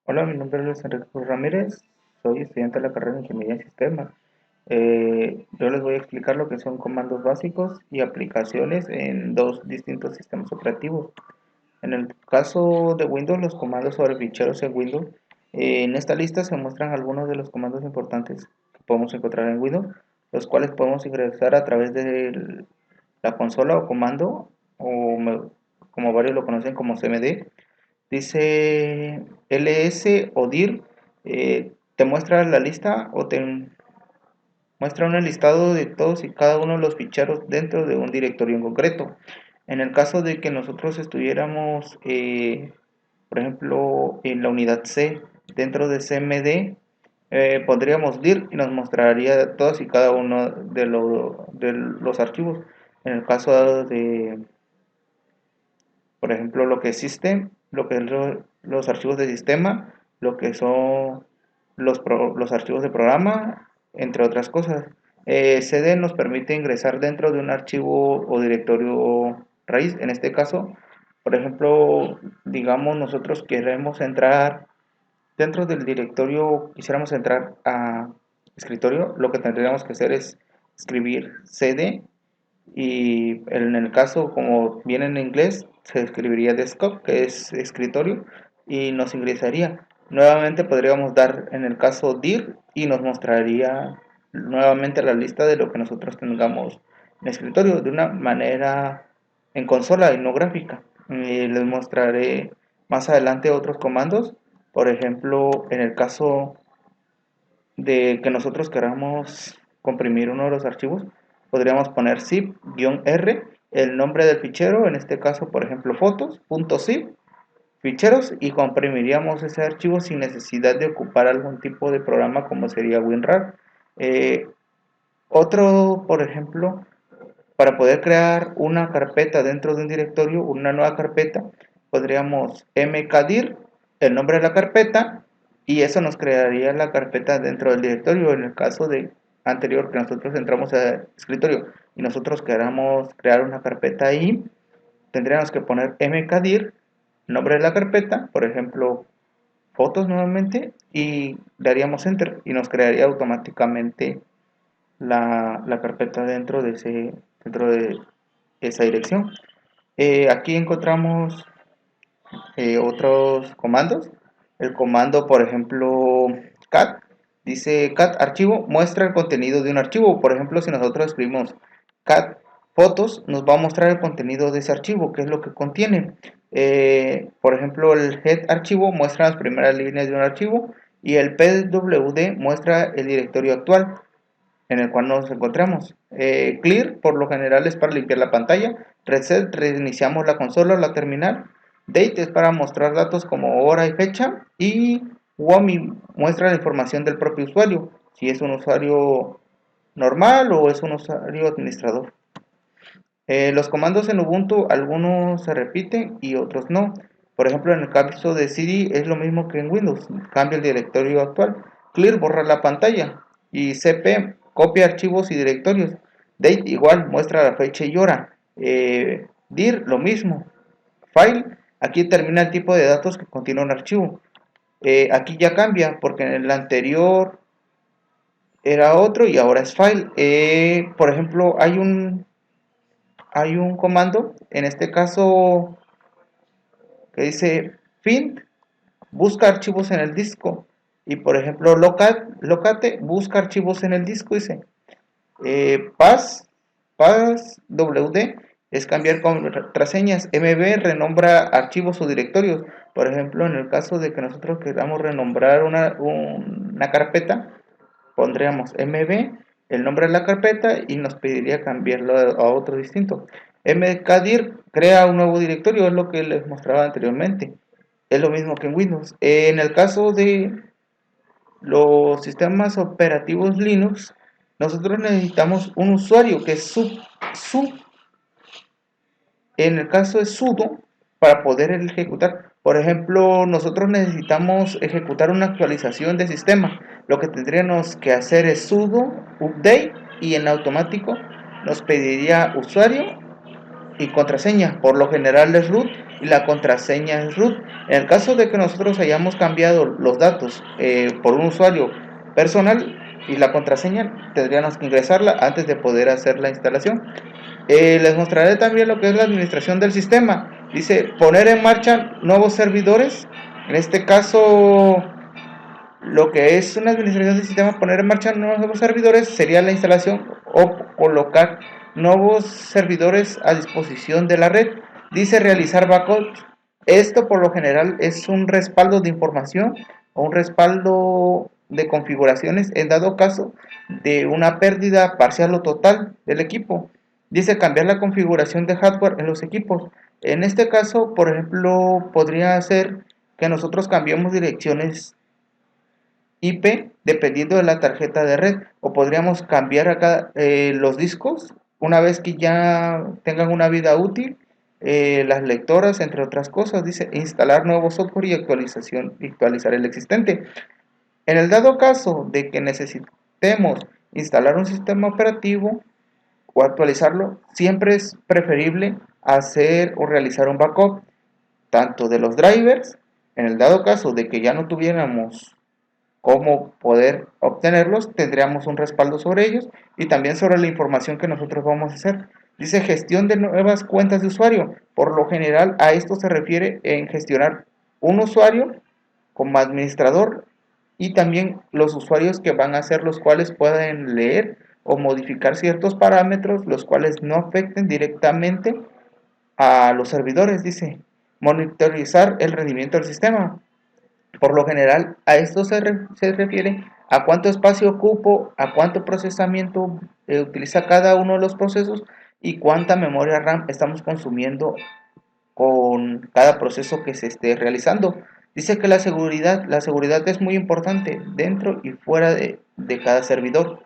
Hola, mi nombre es Luis Enrique Cruz Ramírez, soy estudiante de la carrera de Ingeniería en Sistemas. Yo les voy a explicar lo que son comandos básicos y aplicaciones en dos distintos sistemas operativos. En el caso de Windows, los comandos sobre ficheros en Windows. En esta lista se muestran algunos de los comandos importantes que podemos encontrar en Windows, los cuales podemos ingresar a través de la consola o comando, como varios lo conocen como CMD. Dice ls o dir, te muestra la lista o te muestra un listado de todos y cada uno de los ficheros dentro de un directorio en concreto. En el caso de que nosotros estuviéramos, por ejemplo, en la unidad C dentro de CMD, pondríamos dir y nos mostraría todos y cada uno de los archivos. En el caso de, por ejemplo, lo que existe, lo que es los archivos de sistema, lo que son los archivos de programa, entre otras cosas. CD nos permite ingresar dentro de un archivo o directorio raíz. En este caso, por ejemplo, digamos nosotros queremos entrar dentro del directorio, quisiéramos entrar a escritorio, lo que tendríamos que hacer es escribir cd y en el caso, como viene en inglés, se escribiría desktop, que es escritorio, y nos ingresaría. Nuevamente podríamos dar en el caso dir y nos mostraría nuevamente la lista de lo que nosotros tengamos en escritorio de una manera en consola y no gráfica. Les mostraré más adelante otros comandos. Por ejemplo, en el caso de que nosotros queramos comprimir uno de los archivos, podríamos poner zip-r, el nombre del fichero, en este caso, por ejemplo, fotos.zip, ficheros, y comprimiríamos ese archivo sin necesidad de ocupar algún tipo de programa como sería WinRAR. Eh, Otro, por ejemplo, para poder crear una carpeta dentro de un directorio, una nueva carpeta, podríamos mkdir, el nombre de la carpeta, y eso nos crearía la carpeta dentro del directorio. En el caso de anterior que nosotros entramos al escritorio y nosotros queramos crear una carpeta ahí, tendríamos que poner mkdir, nombre de la carpeta, por ejemplo, fotos nuevamente, y daríamos enter y nos crearía automáticamente la carpeta dentro de esa dirección. Aquí encontramos otros comandos. El comando, por ejemplo, cat, dice cat archivo, muestra el contenido de un archivo. Por ejemplo, si nosotros escribimos cat fotos, nos va a mostrar el contenido de ese archivo, qué es lo que contiene. Por ejemplo, el head archivo muestra las primeras líneas de un archivo y el pwd muestra el directorio actual en el cual nos encontramos. Clear por lo general es para limpiar la pantalla. Reset, reiniciamos la consola o la terminal. Date es para mostrar datos como hora y fecha. Y WOMI muestra la información del propio usuario, si es un usuario normal o es un usuario administrador. Los comandos en Ubuntu, algunos se repiten y otros no. Por ejemplo, en el caso de CD es lo mismo que en Windows, cambia el directorio actual. Clear borra la pantalla y CP copia archivos y directorios. Date igual muestra la fecha y hora. Dir lo mismo. File, aquí termina el tipo de datos que contiene un archivo. Aquí ya cambia porque en el anterior era otro y ahora es file. Por ejemplo, hay un comando, en este caso, que dice find, busca archivos en el disco. Y por ejemplo, locate, busca archivos en el disco, dice. Passwd es cambiar contraseñas. MB renombra archivos o directorios. Por ejemplo, en el caso de que nosotros queramos renombrar una carpeta, pondríamos mb, el nombre de la carpeta y nos pediría cambiarlo a otro distinto. mkdir crea un nuevo directorio, es lo que les mostraba anteriormente. Es lo mismo que en Windows. En el caso de los sistemas operativos Linux, nosotros necesitamos un usuario que es sub, en el caso de sudo, para poder ejecutar. Por ejemplo, nosotros necesitamos ejecutar una actualización de sistema. Lo que tendríamos que hacer es sudo update y en automático nos pediría usuario y contraseña. Por lo general es root y la contraseña es root. En el caso de que nosotros hayamos cambiado los datos por un usuario personal y la contraseña, tendríamos que ingresarla antes de poder hacer la instalación. Les mostraré también lo que es la administración del sistema. Dice poner en marcha nuevos servidores. En este caso, lo que es una administración del sistema, poner en marcha nuevos servidores, sería la instalación o colocar nuevos servidores a disposición de la red. Dice realizar backups. Esto por lo general es un respaldo de información o un respaldo de configuraciones en dado caso de una pérdida parcial o total del equipo. Dice cambiar la configuración de hardware en los equipos. En este caso, por ejemplo, podría ser que nosotros cambiemos direcciones IP dependiendo de la tarjeta de red, o podríamos cambiar acá los discos una vez que ya tengan una vida útil, las lectoras, entre otras cosas. Dice instalar nuevo software y actualizar el existente. En el dado caso de que necesitemos instalar un sistema operativo o actualizarlo, siempre es preferible hacer o realizar un backup tanto de los drivers, en el dado caso de que ya no tuviéramos cómo poder obtenerlos, tendríamos un respaldo sobre ellos y también sobre la información que nosotros vamos a hacer. Dice gestión de nuevas cuentas de usuario. Por lo general a esto se refiere en gestionar un usuario como administrador y también los usuarios que van a ser los cuales pueden leer o modificar ciertos parámetros los cuales no afecten directamente a los servidores. Dice monitorizar el rendimiento del sistema. Por lo general, a esto se refiere a cuánto espacio ocupo, a cuánto procesamiento utiliza cada uno de los procesos y cuánta memoria RAM estamos consumiendo con cada proceso que se esté realizando. Dice que la seguridad es muy importante dentro y fuera de cada servidor.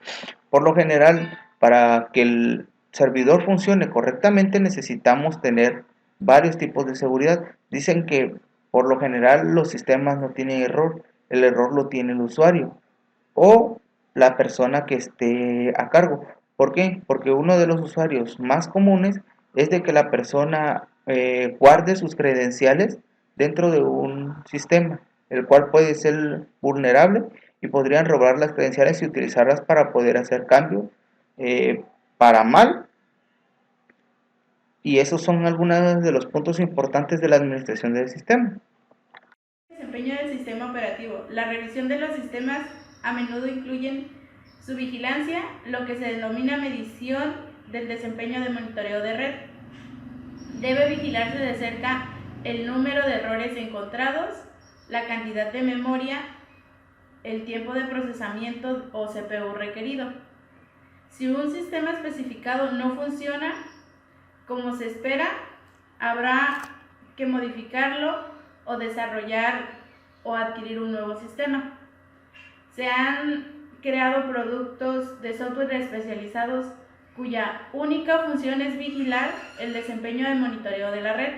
Por lo general, para que el servidor funcione correctamente necesitamos tener varios tipos de seguridad. Dicen que por lo general los sistemas no tienen error, el error lo tiene el usuario o la persona que esté a cargo. ¿Por qué? Porque uno de los usuarios más comunes es de que la persona guarde sus credenciales dentro de un sistema, el cual puede ser vulnerable y podrían robar las credenciales y utilizarlas para poder hacer cambios para mal. Y esos son algunos de los puntos importantes de la administración del sistema. Desempeño del sistema operativo. La revisión de los sistemas a menudo incluyen su vigilancia, lo que se denomina medición del desempeño de monitoreo de red. Debe vigilarse de cerca el número de errores encontrados, la cantidad de memoria, el tiempo de procesamiento o CPU requerido. Si un sistema especificado no funciona como se espera, habrá que modificarlo o desarrollar o adquirir un nuevo sistema. Se han creado productos de software especializados cuya única función es vigilar el desempeño de monitoreo de la red.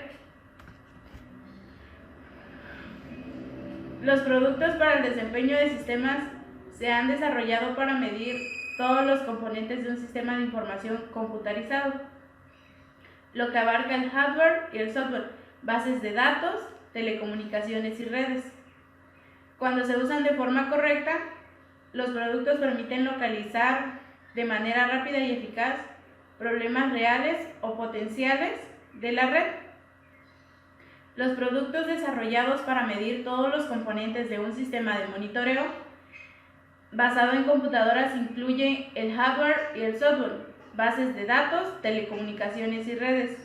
Los productos para el desempeño de sistemas se han desarrollado para medir todos los componentes de un sistema de información computarizado, lo que abarca el hardware y el software, bases de datos, telecomunicaciones y redes. Cuando se usan de forma correcta, los productos permiten localizar de manera rápida y eficaz problemas reales o potenciales de la red. Los productos desarrollados para medir todos los componentes de un sistema de monitoreo basado en computadoras incluyen el hardware y el software, bases de datos, telecomunicaciones y redes.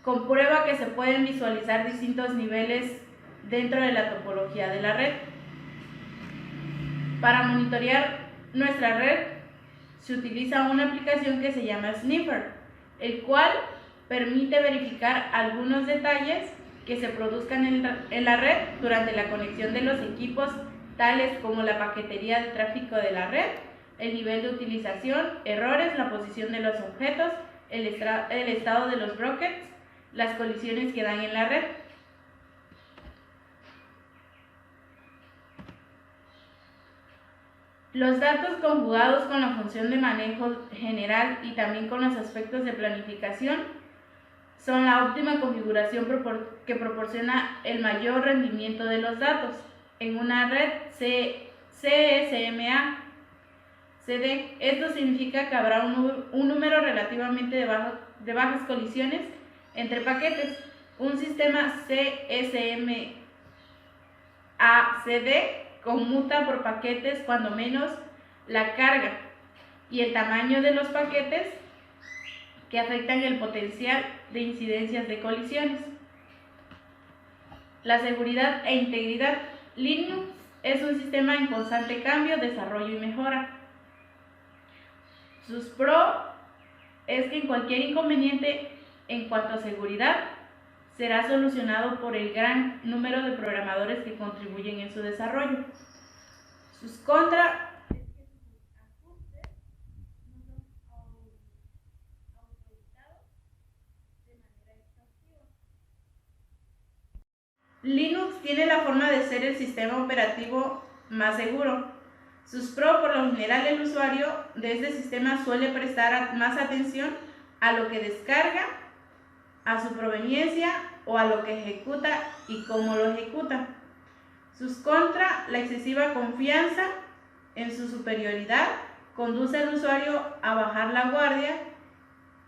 Comprueba que se pueden visualizar distintos niveles dentro de la topología de la red. Para monitorear nuestra red se utiliza una aplicación que se llama Sniffer, el cual permite verificar algunos detalles que se produzcan en la red durante la conexión de los equipos, tales como la paquetería de tráfico de la red, el nivel de utilización, errores, la posición de los objetos, el estado de los brockets, las colisiones que dan en la red. Los datos conjugados con la función de manejo general y también con los aspectos de planificación son la óptima configuración que proporciona el mayor rendimiento de los datos en una red CSMA CD. Esto significa que habrá un número relativamente de bajas colisiones entre paquetes. Un sistema CSMA CD conmuta por paquetes cuando menos la carga y el tamaño de los paquetes que afectan el potencial de incidencias de colisiones. La seguridad e integridad. Linux es un sistema en constante cambio, desarrollo y mejora. Sus pros es que cualquier inconveniente en cuanto a seguridad será solucionado por el gran número de programadores que contribuyen en su desarrollo. Sus contras es que sus ajustes no son autorizados de manera exhaustiva. Linux tiene la forma de ser el sistema operativo más seguro. Sus pros, por lo general, el usuario de este sistema suele prestar más atención a lo que descarga, a su proveniencia o a lo que ejecuta y cómo lo ejecuta. Sus contras, la excesiva confianza en su superioridad conduce al usuario a bajar la guardia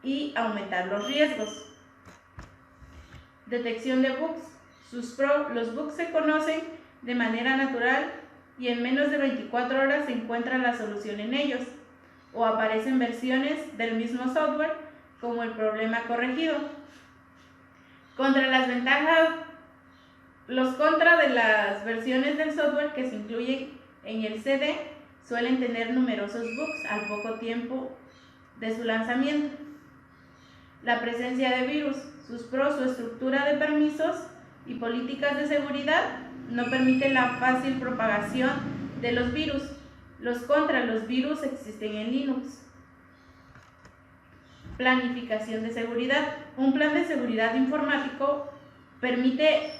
y aumentar los riesgos. Detección de bugs. Sus pros, los bugs se conocen de manera natural y en menos de 24 horas se encuentra la solución en ellos, o aparecen versiones del mismo software como el problema corregido. Contra las ventajas, los contras de las versiones del software que se incluyen en el CD suelen tener numerosos bugs al poco tiempo de su lanzamiento. La presencia de virus. Sus pros, su estructura de permisos y políticas de seguridad no permiten la fácil propagación de los virus. Los contras, los virus existen en Linux. Planificación de seguridad. Un plan de seguridad informático permite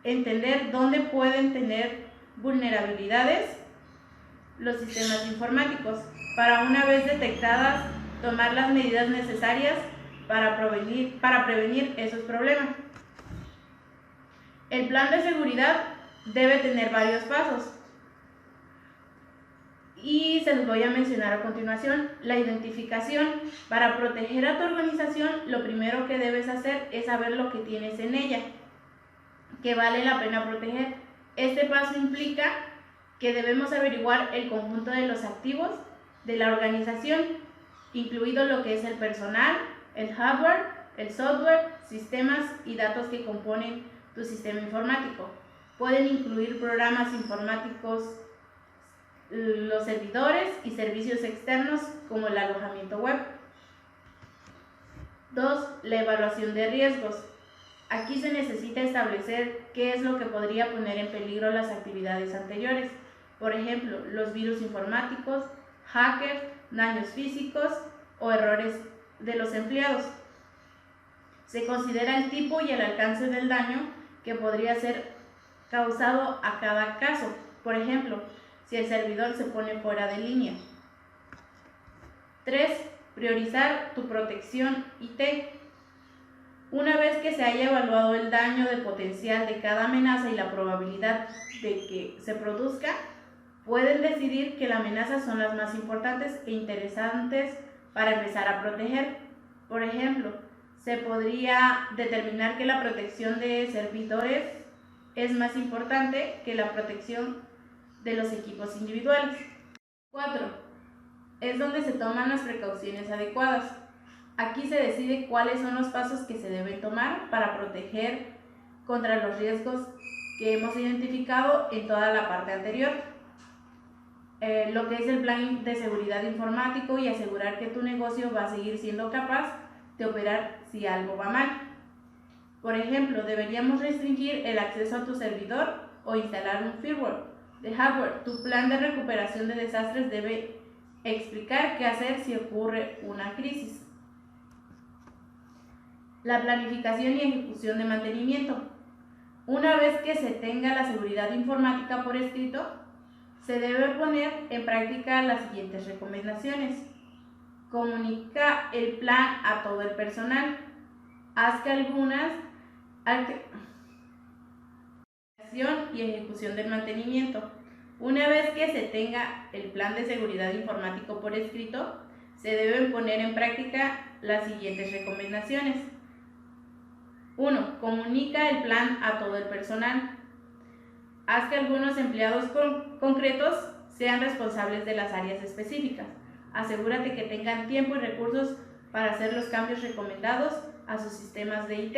entender dónde pueden tener vulnerabilidades los sistemas informáticos para, una vez detectadas, tomar las medidas necesarias para prevenir esos problemas. El plan de seguridad debe tener varios pasos y se los voy a mencionar a continuación. La identificación. Para proteger a tu organización, lo primero que debes hacer es saber lo que tienes en ella, que vale la pena proteger. Este paso implica que debemos averiguar el conjunto de los activos de la organización, incluido lo que es el personal, el hardware, el software, sistemas y datos que componen tu sistema informático. Pueden incluir programas informáticos, los servidores y servicios externos como el alojamiento web. 2. La evaluación de riesgos. Aquí se necesita establecer qué es lo que podría poner en peligro las actividades anteriores. Por ejemplo, los virus informáticos, hackers, daños físicos o errores de los empleados. Se considera el tipo y el alcance del daño que podría ser causado a cada caso. Por ejemplo, si el servidor se pone fuera de línea. 3. Priorizar tu protección IT. Una vez que se haya evaluado el daño de potencial de cada amenaza y la probabilidad de que se produzca, pueden decidir que las amenazas son las más importantes e interesantes para empezar a proteger. Por ejemplo, se podría determinar que la protección de servidores es más importante que la protección de los equipos individuales. 4. Es donde se toman las precauciones adecuadas. Aquí se decide cuáles son los pasos que se deben tomar para proteger contra los riesgos que hemos identificado en toda la parte anterior. Lo que es el plan de seguridad informático y asegurar que tu negocio va a seguir siendo capaz de operar si algo va mal. Por ejemplo, deberíamos restringir el acceso a tu servidor o instalar un firmware de hardware. Tu plan de recuperación de desastres debe explicar qué hacer si ocurre una crisis. La planificación y ejecución de mantenimiento. Una vez que se tenga la seguridad informática por escrito, se debe poner en práctica las siguientes recomendaciones. Comunica el plan a todo el personal. haz que algunas y ejecución del mantenimiento. Una vez que se tenga el plan de seguridad informático por escrito, se deben poner en práctica las siguientes recomendaciones. 1. Comunica el plan a todo el personal. Haz que algunos empleados concretos sean responsables de las áreas específicas. Asegúrate que tengan tiempo y recursos para hacer los cambios recomendados a sus sistemas de IT.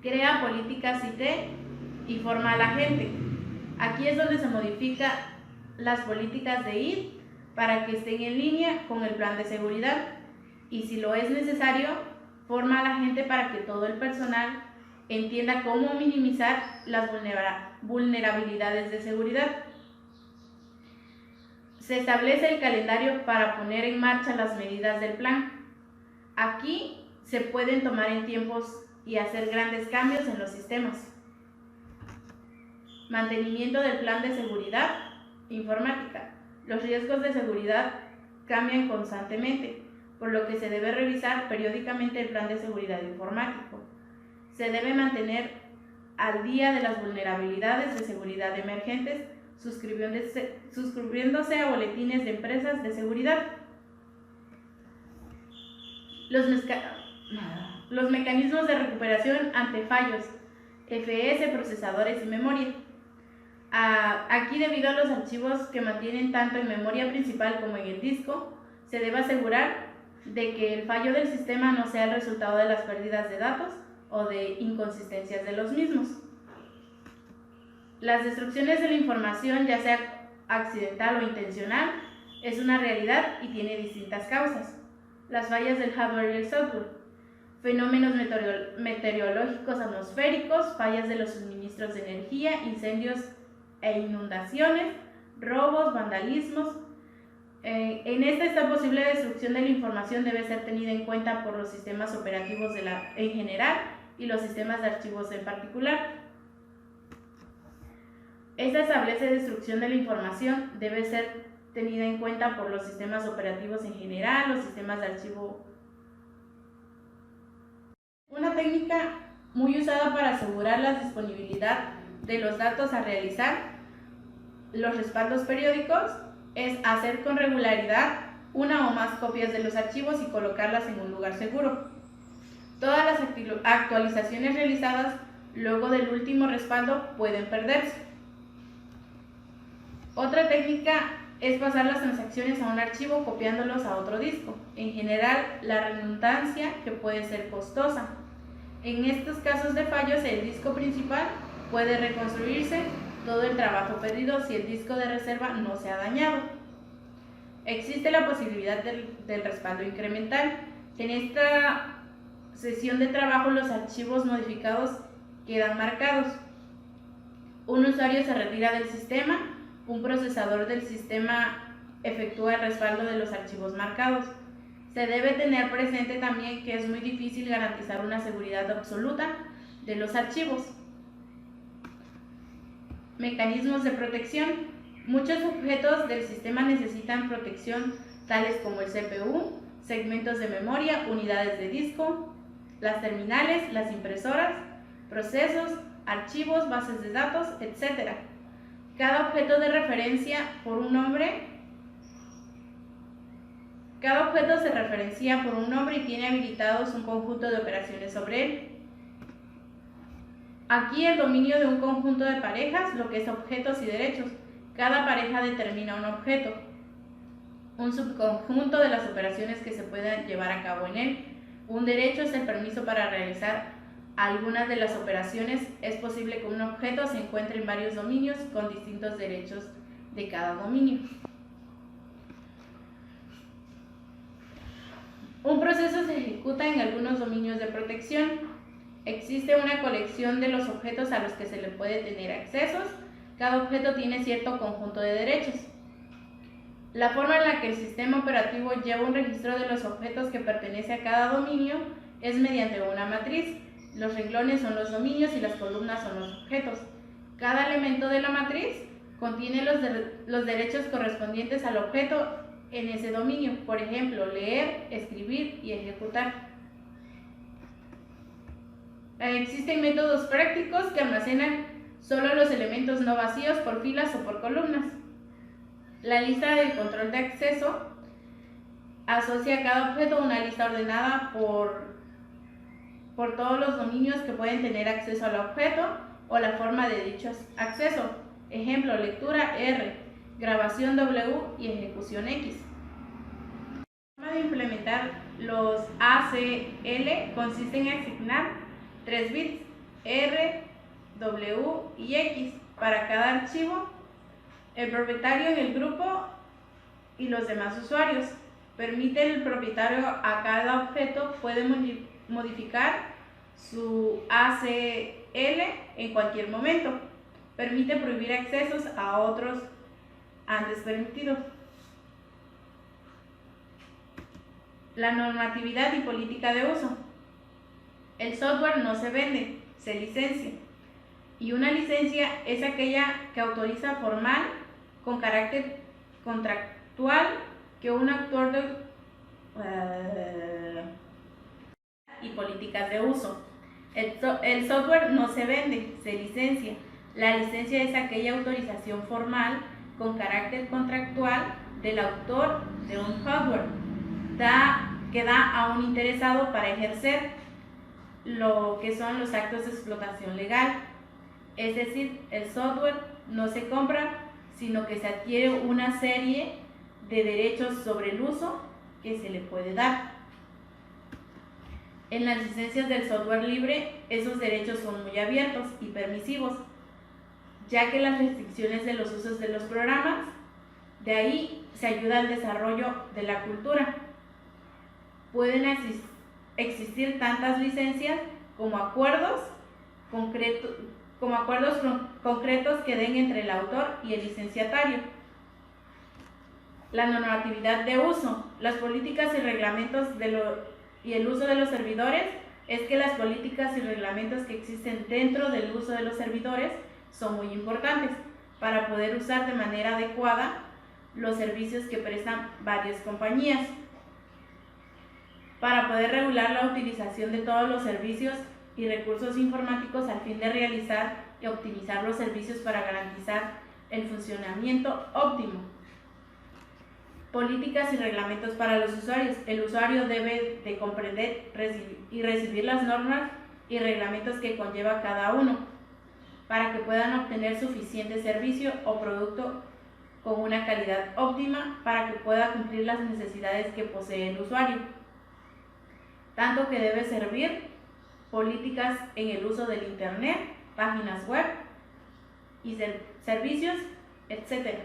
Crea políticas IT y forma a la gente. Aquí es donde se modifican las políticas de IT para que estén en línea con el plan de seguridad, y si lo es necesario, forma a la gente para que todo el personal entienda cómo minimizar las vulnerabilidades de seguridad. Se establece el calendario para poner en marcha las medidas del plan. Aquí se pueden tomar en tiempos y hacer grandes cambios en los sistemas. Mantenimiento del plan de seguridad informática. Los riesgos de seguridad cambian constantemente, por lo que se debe revisar periódicamente el plan de seguridad informático. Se debe mantener al día de las vulnerabilidades de seguridad emergentes, suscribiéndose a boletines de empresas de seguridad. Los mecanismos de recuperación ante fallos, FS, procesadores y memoria. Aquí, debido a los archivos que mantienen tanto en memoria principal como en el disco, se debe asegurar de que el fallo del sistema no sea el resultado de las pérdidas de datos o de inconsistencias de los mismos. Las destrucciones de la información, ya sea accidental o intencional, es una realidad y tiene distintas causas. Las fallas del hardware y el software, fenómenos meteorológicos atmosféricos, fallas de los suministros de energía, incendios e inundaciones, robos, vandalismos. En esta posible destrucción de la información debe ser tenida en cuenta por los sistemas operativos en general y los sistemas de archivos en particular. Esta establece destrucción de la información debe ser tenida en cuenta por los sistemas operativos en general, los sistemas de archivo. Una técnica muy usada para asegurar la disponibilidad de los datos a realizar los respaldos periódicos es hacer con regularidad una o más copias de los archivos y colocarlas en un lugar seguro. Todas las actualizaciones realizadas luego del último respaldo pueden perderse. Otra técnica es pasar las transacciones a un archivo copiándolos a otro disco. En general, la redundancia, que puede ser costosa. En estos casos de fallos, el disco principal puede reconstruirse todo el trabajo perdido si el disco de reserva no se ha dañado. Existe la posibilidad del respaldo incremental. En esta sesión de trabajo, los archivos modificados quedan marcados. Un usuario se retira del sistema, un procesador del sistema efectúa el respaldo de los archivos marcados. Se debe tener presente también que es muy difícil garantizar una seguridad absoluta de los archivos. Mecanismos de protección. Muchos objetos del sistema necesitan protección, tales como el CPU, segmentos de memoria, unidades de disco, las terminales, las impresoras, procesos, archivos, bases de datos, etc. Cada objeto se referencia por un nombre y tiene habilitados un conjunto de operaciones sobre él. Aquí el dominio de un conjunto de parejas, lo que es objetos y derechos. Cada pareja determina un objeto, un subconjunto de las operaciones que se puedan llevar a cabo en él. Un derecho es el permiso para realizar algunas de las operaciones. Es posible que un objeto se encuentre en varios dominios con distintos derechos de cada dominio. Un proceso se ejecuta en algunos dominios de protección. Existe una colección de los objetos a los que se le puede tener accesos. Cada objeto tiene cierto conjunto de derechos. La forma en la que el sistema operativo lleva un registro de los objetos que pertenece a cada dominio es mediante una matriz. Los renglones son los dominios y las columnas son los objetos. Cada elemento de la matriz contiene los derechos correspondientes al objeto en ese dominio, por ejemplo, leer, escribir y ejecutar. Existen métodos prácticos que almacenan solo los elementos no vacíos por filas o por columnas. La lista de control de acceso asocia a cada objeto una lista ordenada por todos los dominios que pueden tener acceso al objeto o la forma de dicho acceso. Ejemplo, lectura R, grabación W y ejecución X. La forma de implementar los ACL consiste en asignar 3 bits R, W y X para cada archivo, el propietario en el grupo y los demás usuarios. Permite el propietario a cada objeto puede modificar su ACL en cualquier momento. Permite prohibir accesos a otros antes permitidos. La normatividad y política de uso. El software no se vende, se licencia. Y una licencia es aquella que autoriza formal, con carácter contractual, que un actor y políticas de uso. El software no se vende, se licencia. La licencia es aquella autorización formal con carácter contractual del autor de un hardware que da a un interesado para ejercer lo que son los actos de explotación legal. Es decir, el software no se compra, sino que se adquiere una serie de derechos sobre el uso que se le puede dar. En las licencias del software libre, esos derechos son muy abiertos y permisivos, ya que las restricciones de los usos de los programas, de ahí se ayuda al desarrollo de la cultura. Pueden existir tantas licencias como acuerdos concretos que den entre el autor y el licenciatario. La normatividad de uso. Las políticas y reglamentos y el uso de los servidores es que las políticas y reglamentos que existen dentro del uso de los servidores son muy importantes para poder usar de manera adecuada los servicios que prestan varias compañías, para poder regular la utilización de todos los servicios y recursos informáticos al fin de realizar y optimizar los servicios para garantizar el funcionamiento óptimo. Políticas y reglamentos para los usuarios. El usuario debe de comprender y recibir las normas y reglamentos que conlleva cada uno para que puedan obtener suficiente servicio o producto con una calidad óptima para que pueda cumplir las necesidades que posee el usuario. Tanto que debe servir políticas en el uso del Internet, páginas web y servicios, etc.